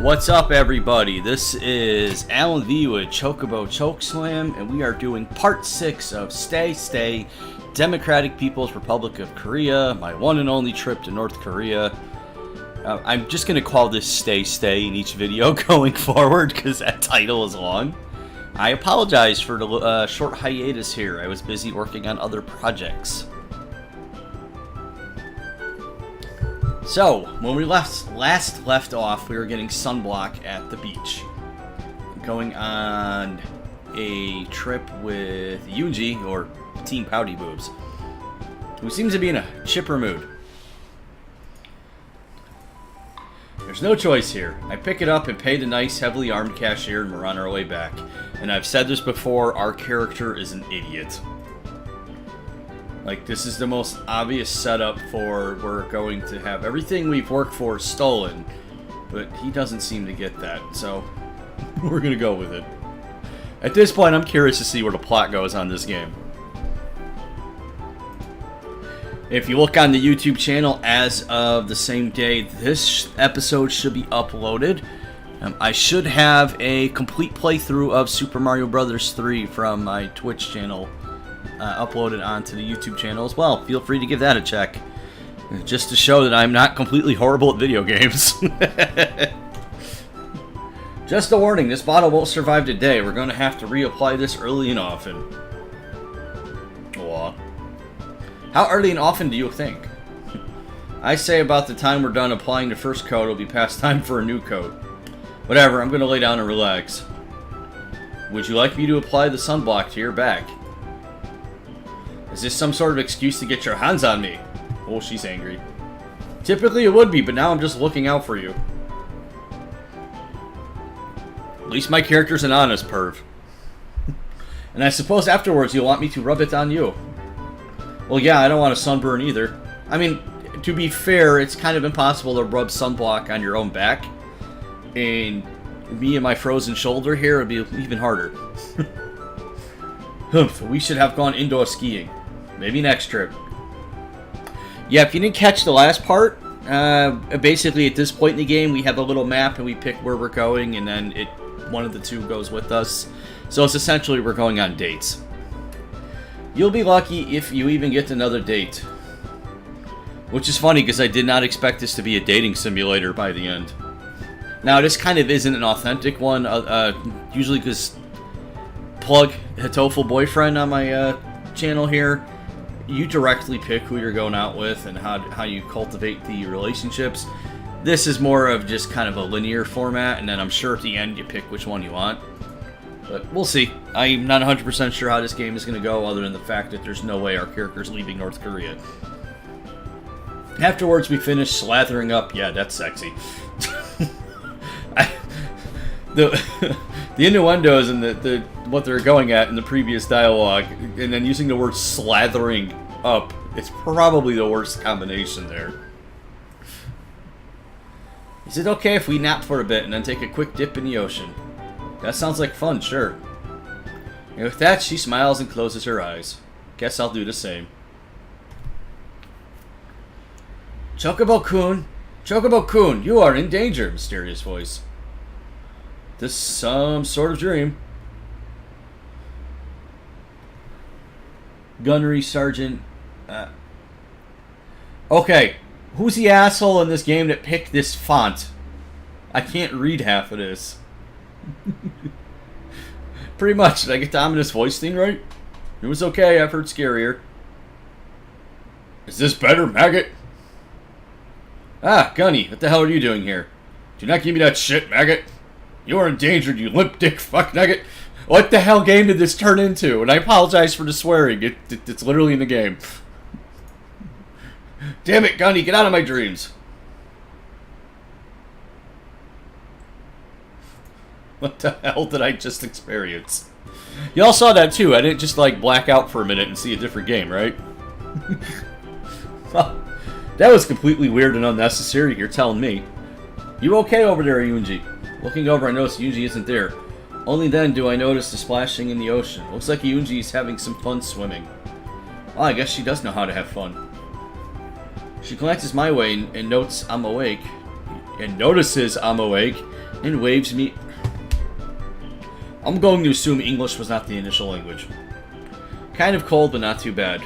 What's up, everybody? This is Alan V with Chocobo Chokeslam, and we are doing part 6 of Stay, Democratic People's Republic of Korea, my one and only trip to North Korea. I'm just going to call this Stay in each video going forward, because that title is long. I apologize for the short hiatus here. I was busy working on other projects. So, when we last left off, we were getting sunblock at the beach. Going on a trip with Eunji, or Team Pouty Boobs, who seems to be in a chipper mood. There's no choice here. I pick it up and pay the nice, heavily armed cashier, and we're on our way back. And I've said this before, our character is an idiot. Like, this is the most obvious setup for we're going to have everything we've worked for stolen. But he doesn't seem to get that, so we're gonna go with it. At this point, I'm curious to see where the plot goes on this game. If you look on the YouTube channel, as of the same day this episode should be uploaded, I should have a complete playthrough of Super Mario Bros. 3 from my Twitch channel uploaded onto the YouTube channel as well. Feel free to give that a check, just to show that I'm not completely horrible at video games. Just a warning, this bottle won't survive today. We're going to have to reapply this early and often. Aw. How early and often do you think? I say about the time we're done applying the first coat, it'll be past time for a new coat. Whatever, I'm going to lay down and relax. Would you like me to apply the sunblock to your back? Is this some sort of excuse to get your hands on me? Oh, she's angry. Typically it would be, but now I'm just looking out for you. At least my character's an honest perv. And I suppose afterwards you'll want me to rub it on you. Well, yeah, I don't want a sunburn either. I mean, to be fair, it's kind of impossible to rub sunblock on your own back. And me and my frozen shoulder here would be even harder. Humph, we should have gone indoor skiing. Maybe next trip. Yeah, if you didn't catch the last part, basically at this point in the game, we have a little map and we pick where we're going, and then one of the two goes with us. So it's essentially we're going on dates. You'll be lucky if you even get another date. Which is funny, because I did not expect this to be a dating simulator by the end. Now, this kind of isn't an authentic one, usually because plug Hitoful Boyfriend on my channel here. You directly pick who you're going out with and how you cultivate the relationships. This is more of just kind of a linear format, and then I'm sure at the end you pick which one you want. But we'll see. I'm not 100% sure how this game is going to go, other than the fact that there's no way our character's leaving North Korea. Afterwards, we finish slathering up. Yeah, that's sexy. The innuendos and what they're going at in the previous dialogue, and then using the word slathering up, it's probably the worst combination there. Is it okay if we nap for a bit and then take a quick dip in the ocean? That sounds like fun, sure. And with that, she smiles and closes her eyes. Guess I'll do the same. Chocobo-kun! Chocobo-kun, you are in danger, mysterious voice. This is some sort of dream. Gunnery Sergeant. Okay, who's the asshole in this game that picked this font? I can't read half of this. Pretty much. Did I get the ominous voice thing right? It was okay, I've heard scarier. Is this better, maggot? Ah, Gunny, what the hell are you doing here? Do not give me that shit, maggot. You are endangered, you limp dick fuck nugget. What the hell game did this turn into? And I apologize for the swearing. It's literally in the game. Damn it, Gunny, get out of my dreams. What the hell did I just experience? Y'all saw that too. I didn't just like black out for a minute and see a different game, right? Well, that was completely weird and unnecessary. You're telling me. You okay over there, Eunji? Looking over, I notice Eunji isn't there. Only then do I notice the splashing in the ocean. Looks like Eunji is having some fun swimming. Well, I guess she does know how to have fun. She glances my way and notes I'm awake. And notices I'm awake And waves me. I'm going to assume English was not the initial language. Kind of cold, but not too bad.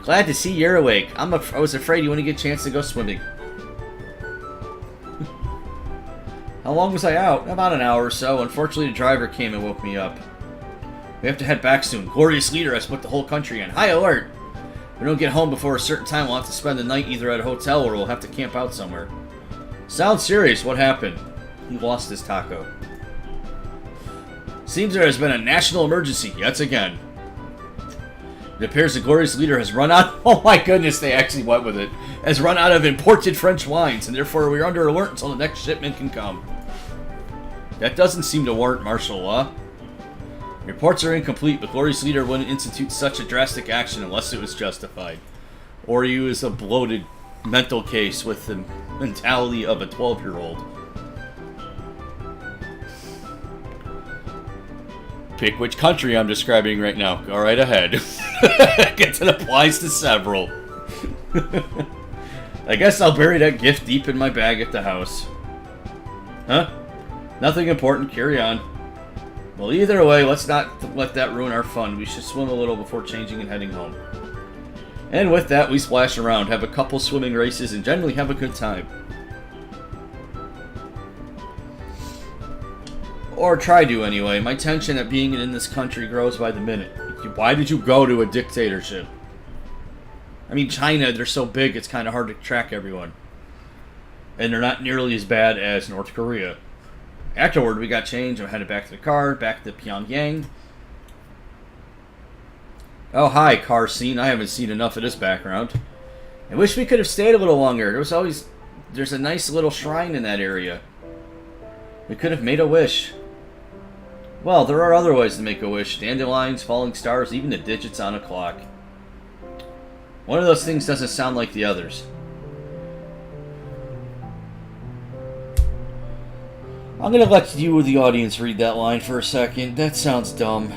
Glad to see you're awake. I was afraid you wouldn't get a chance to go swimming. How long was I out? About an hour or so. Unfortunately, the driver came and woke me up. We have to head back soon. Glorious leader has put the whole country on high alert. If we don't get home before a certain time, we'll have to spend the night either at a hotel or we'll have to camp out somewhere. Sounds serious. What happened? He lost his taco. Seems there has been a national emergency yet again. It appears the glorious leader has run out. Oh my goodness, they actually went with it. Has run out of imported French wines, and therefore we are under alert until the next shipment can come. That doesn't seem to warrant martial law. Reports are incomplete, but glorious leader wouldn't institute such a drastic action unless it was justified. Or he was a bloated mental case with the mentality of a 12-year-old. Pick which country I'm describing right now. Go right ahead. Guess it applies to several. I guess I'll bury that gift deep in my bag at the house. Huh? Nothing important. Carry on. Well, either way, let's not let that ruin our fun. We should swim a little before changing and heading home. And with that, we splash around, have a couple swimming races, and generally have a good time. Or try to, anyway. My tension at being in this country grows by the minute. Why did you go to a dictatorship? I mean, China, they're so big, it's kind of hard to track everyone. And they're not nearly as bad as North Korea. Afterward, we got changed. I headed back to the car, back to Pyongyang. Oh, hi, car scene. I haven't seen enough of this background. I wish we could have stayed a little longer. There's a nice little shrine in that area. We could have made a wish. Well, there are other ways to make a wish. Dandelions, falling stars, even the digits on a clock. One of those things doesn't sound like the others. I'm going to let you, the audience, read that line for a second. That sounds dumb.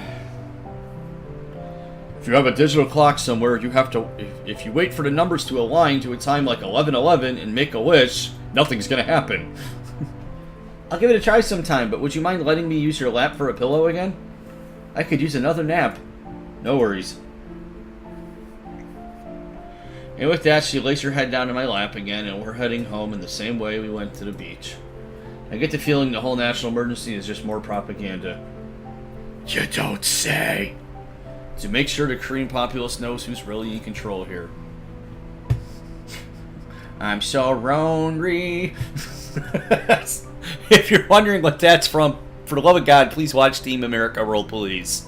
If you have a digital clock somewhere, you have to... If you wait for the numbers to align to a time like 11:11 and make a wish, nothing's going to happen. I'll give it a try sometime, but would you mind letting me use your lap for a pillow again? I could use another nap. No worries. And with that, she lays her head down in my lap again, and we're heading home in the same way we went to the beach. I get the feeling the whole national emergency is just more propaganda. You don't say! To make sure the Korean populace knows who's really in control here. I'm so lonely. If you're wondering what that's from, for the love of God, please watch Team America World Police.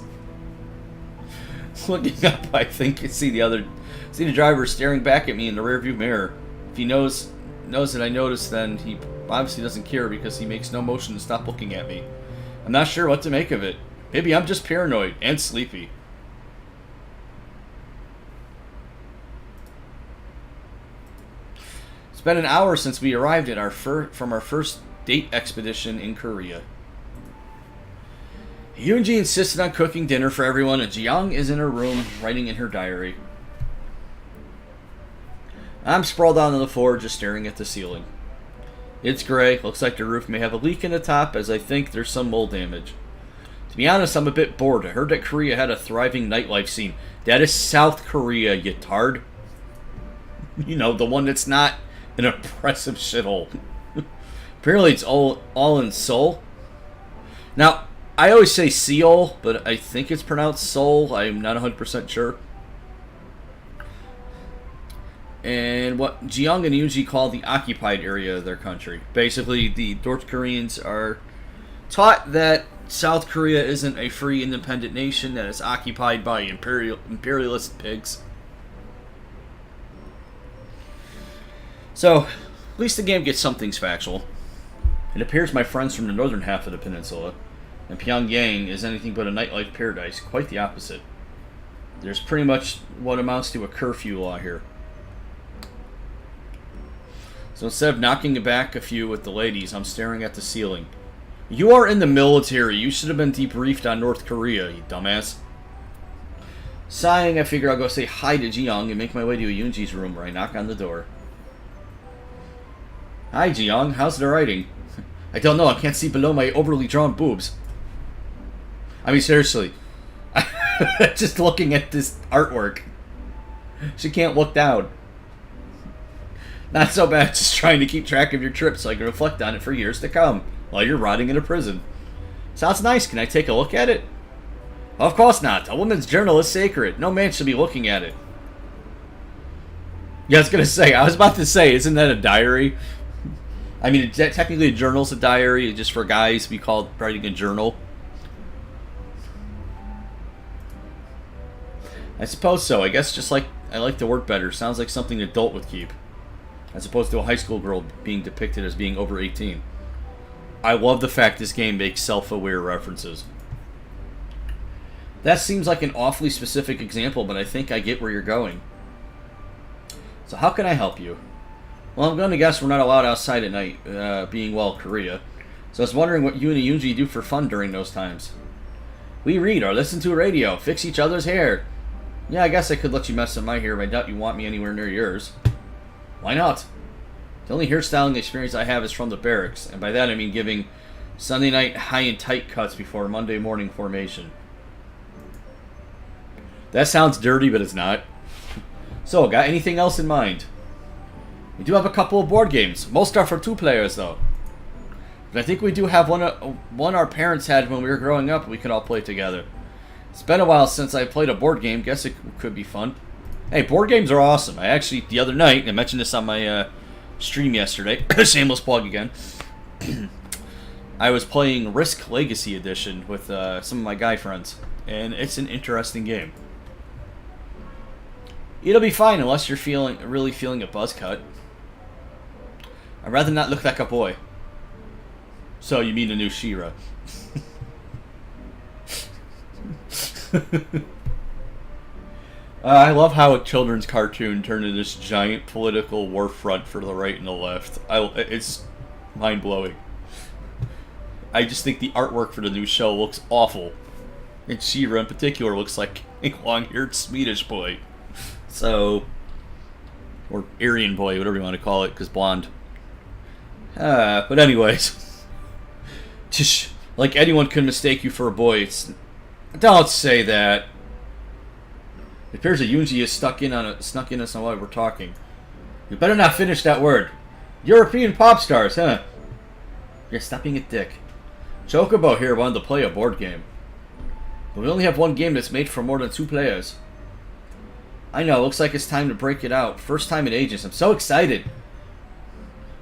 Looking up, I think you see the driver staring back at me in the rearview mirror. If he knows that I noticed, then he obviously doesn't care because he makes no motion to stop looking at me. I'm not sure what to make of it. Maybe I'm just paranoid and sleepy. It's been an hour since we arrived at from our first date expedition in Korea. Eunji insisted on cooking dinner for everyone, and Jiyoung is in her room writing in her diary. I'm sprawled out on the floor just staring at the ceiling. It's gray, looks like the roof may have a leak in the top, as I think there's some mold damage. To be honest, I'm a bit bored. I heard that Korea had a thriving nightlife scene. That is South Korea, you tard. You know, the one that's not an oppressive shithole. Apparently it's all in Seoul. Now, I always say Seoul, but I think it's pronounced Seoul. I'm not 100% sure. And what Jiyoung and Eunji call the occupied area of their country. Basically, the North Koreans are taught that South Korea isn't a free, independent nation that is occupied by imperialist pigs. So, at least the game gets some things factual. It appears my friends from the northern half of the peninsula, and Pyongyang, is anything but a nightlife paradise. Quite the opposite. There's pretty much what amounts to a curfew law here. So instead of knocking it back a few with the ladies, I'm staring at the ceiling. You are in the military. You should have been debriefed on North Korea, you dumbass. Sighing, I figure I'll go say hi to Jiyoung and make my way to Eunji's room where I knock on the door. Hi, Jiyoung. How's the writing? I don't know. I can't see below my overly drawn boobs. I mean, seriously. Just looking at this artwork. She can't look down. Not so bad, just trying to keep track of your trip so I can reflect on it for years to come while you're rotting in a prison. Sounds nice. Can I take a look at it? Of course not. A woman's journal is sacred. No man should be looking at it. Yeah, I was about to say, isn't that a diary? I mean, technically a journal's a diary. Just for guys, we call it writing a journal. I suppose so. I guess just like I like the word better. Sounds like something an adult would keep. As opposed to a high school girl being depicted as being over 18. I love the fact this game makes self-aware references. That seems like an awfully specific example, but I think I get where you're going. So how can I help you? Well, I'm going to guess we're not allowed outside at night, being, well, Korea. So I was wondering what you and eunji do for fun during those times. We read or listen to a radio, fix each other's hair. Yeah, I guess I could let you mess with my hair, but I doubt you want me anywhere near yours. Why not? The only hairstyling experience I have is from the barracks, and by that I mean giving Sunday night high and tight cuts before Monday morning formation. That sounds dirty, but it's not. So, got anything else in mind? We do have a couple of board games. Most are for 2 players, though. But I think we do have one our parents had when we were growing up, and we could all play together. It's been a while since I played a board game. Guess it could be fun. Hey, board games are awesome. I actually, the other night, I mentioned this on my stream yesterday. Shameless plug again. I was playing Risk Legacy Edition with some of my guy friends. And it's an interesting game. It'll be fine unless you're really feeling a buzz cut. I'd rather not look like a boy. So you mean the new She-Ra. I love how a children's cartoon turned into this giant political war front for the right and the left. It's mind-blowing. I just think the artwork for the new show looks awful. And She-Ra in particular looks like a long-haired Swedish boy. So, or Aryan boy, whatever you want to call it, because blonde. But anyways. Just, like anyone could mistake you for a boy. Don't say that. It appears that eunji is snuck in us on while we're talking. You better not finish that word. European pop stars, huh? Yeah, stop being a dick. Chocobo here wanted to play a board game. But we only have one game that's made for more than 2 players. I know, looks like it's time to break it out. First time in ages. I'm so excited.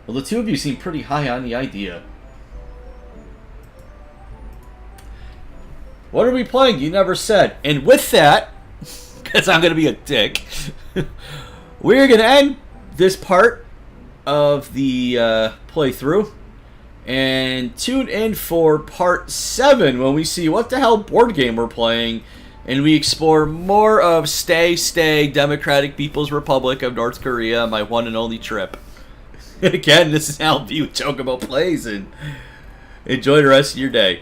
Well, the 2 of you seem pretty high on the idea. What are we playing? You never said. And with that, because I'm going to be a dick, we're going to end this part of the playthrough. And tune in for part 7 when we see what the hell board game we're playing. And we explore more of Stay Democratic People's Republic of North Korea, my one and only trip. Again, this is Al B with Chocobo Plays, and enjoy the rest of your day.